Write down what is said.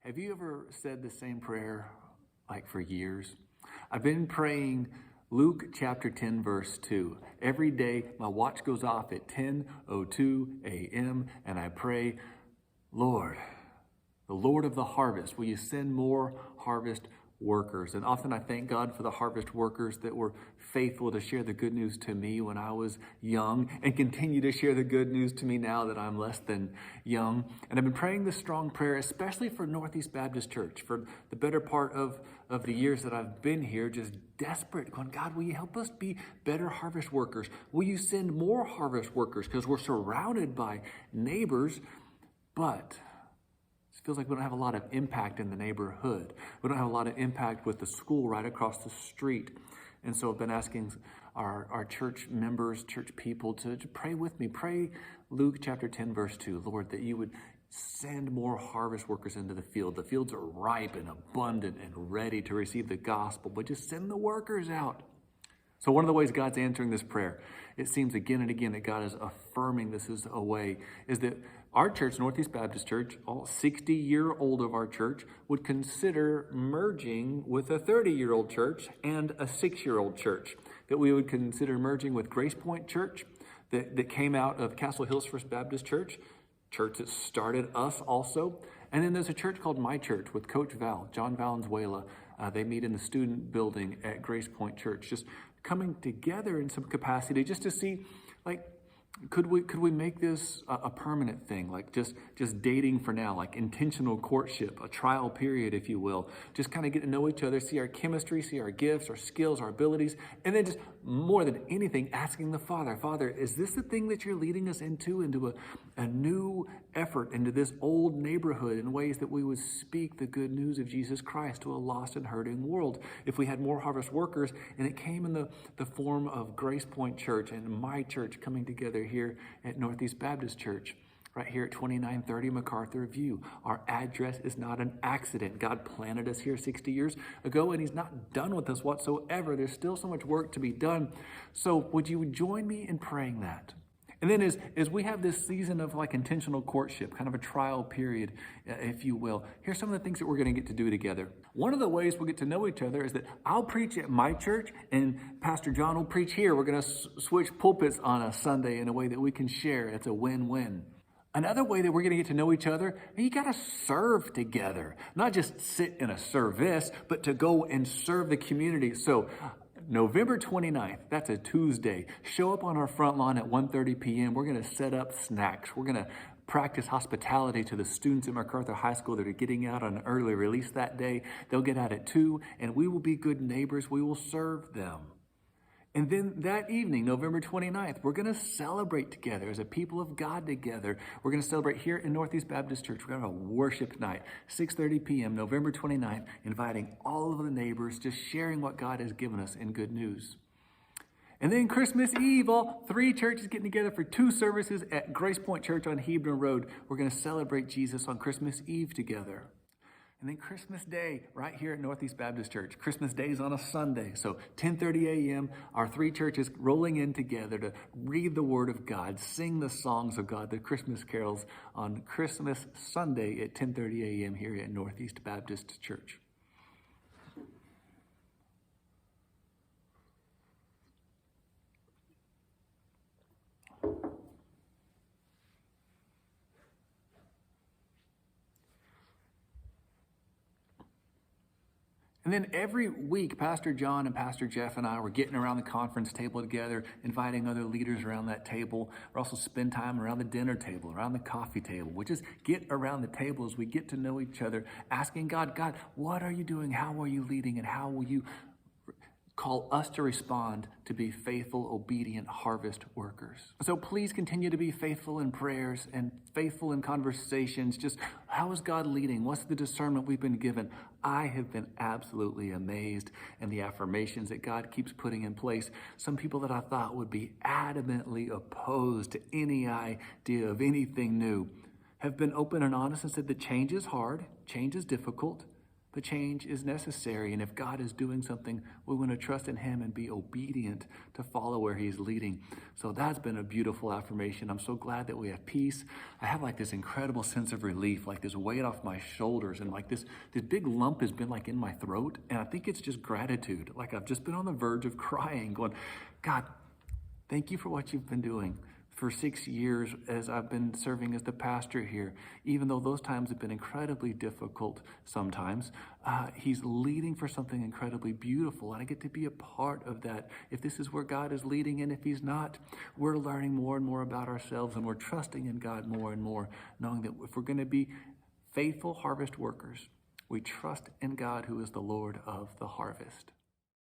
Have you ever said the same prayer like for years? I've been praying Luke chapter 10 verse 2. Every day my watch goes off at 10:02 a.m. and I pray, Lord, the Lord of the harvest, will you send more harvest workers? And often I thank God for the harvest workers that were faithful to share the good news to me when I was young and continue to share the good news to me now that I'm less than young. And I've been praying this strong prayer, especially for Northeast Baptist Church, for the better part of the years that I've been here, just desperate, going, God, will you help us be better harvest workers? Will you send more harvest workers? Because we're surrounded by neighbors, but it feels like we don't have a lot of impact in the neighborhood. We don't have a lot of impact with the school right across the street. And so I've been asking our church members, church people to pray with me. Pray Luke chapter 10, verse 2, Lord, that you would send more harvest workers into the field. The fields are ripe and abundant and ready to receive the gospel, but just send the workers out. So one of the ways God's answering this prayer, it seems again and again that God is affirming this is a way, is that our church, Northeast Baptist Church, all 60-year-old of our church, would consider merging with a 30-year-old church and a 6-year-old church. That we would consider merging with Grace Point Church that came out of Castle Hills FBC church that started us also. And then there's a church called My Church with Coach Val, John Valenzuela. They meet in the student building at Grace Point Church, just coming together in some capacity just to see, like, could we make this a permanent thing, like just dating for now, like intentional courtship, a trial period, if you will, just kind of get to know each other, see our chemistry, see our gifts, our skills, our abilities, and then just more than anything, asking the Father, is this the thing that you're leading us into a new effort into this old neighborhood in ways that we would speak the good news of Jesus Christ to a lost and hurting world? If we had more harvest workers and it came in the form of Grace Point Church and My Church coming together here at Northeast Baptist Church, right here at 2930 MacArthur View. Our address is not an accident. God planted us here 60 years ago, and he's not done with us whatsoever. There's still so much work to be done. So would you join me in praying that? And then as we have this season of like intentional courtship, kind of a trial period, if you will, here's some of the things that we're going to get to do together. One of the ways we'll get to know each other is that I'll preach at my church and Pastor John will preach here. We're going to switch pulpits on a Sunday in a way that we can share. It's a win-win. Another way that we're going to get to know each other, you got to serve together. Not just sit in a service, but to go and serve the community. So November 29th, that's a Tuesday. Show up on our front lawn at 1:30 p.m. We're going to set up snacks. We're going to practice hospitality to the students at MacArthur High School that are getting out on an early release that day. They'll get out at 2, and we will be good neighbors. We will serve them. And then that evening, November 29th, we're going to celebrate together as a people of God together. We're going to celebrate here in Northeast Baptist Church. We're going to have a worship night, 6:30 p.m., November 29th, inviting all of the neighbors, just sharing what God has given us in good news. And then Christmas Eve, all 3 churches getting together for 2 services at Grace Point Church on Hebron Road. We're going to celebrate Jesus on Christmas Eve together. And then Christmas Day, right here at Northeast Baptist Church. Christmas Day is on a Sunday. So 10:30 a.m., our 3 churches rolling in together to read the Word of God, sing the songs of God, the Christmas carols on Christmas Sunday at 10:30 a.m. here at Northeast Baptist Church. And then every week, Pastor John and Pastor Jeff and I were getting around the conference table together, inviting other leaders around that table. We also spend time around the dinner table, around the coffee table. We just get around the table as we get to know each other, asking God, what are you doing? How are you leading? And how will you call us to respond to be faithful, obedient harvest workers? So please continue to be faithful in prayers and faithful in conversations. Just how is God leading? What's the discernment we've been given? I have been absolutely amazed in the affirmations that God keeps putting in place. Some people that I thought would be adamantly opposed to any idea of anything new have been open and honest and said that change is hard, change is difficult, The change is necessary, and if God is doing something, we want to trust in Him and be obedient to follow where He's leading. So that's been a beautiful affirmation. I'm so glad that we have peace. I have like this incredible sense of relief, like this weight off my shoulders, and like this big lump has been like in my throat, and I think it's just gratitude. Like I've just been on the verge of crying, going, God, thank you for what you've been doing. For 6 years as I've been serving as the pastor here, even though those times have been incredibly difficult sometimes, He's leading for something incredibly beautiful, and I get to be a part of that. If this is where God is leading, and if He's not, we're learning more and more about ourselves, and we're trusting in God more and more, knowing that if we're going to be faithful harvest workers, we trust in God who is the Lord of the harvest.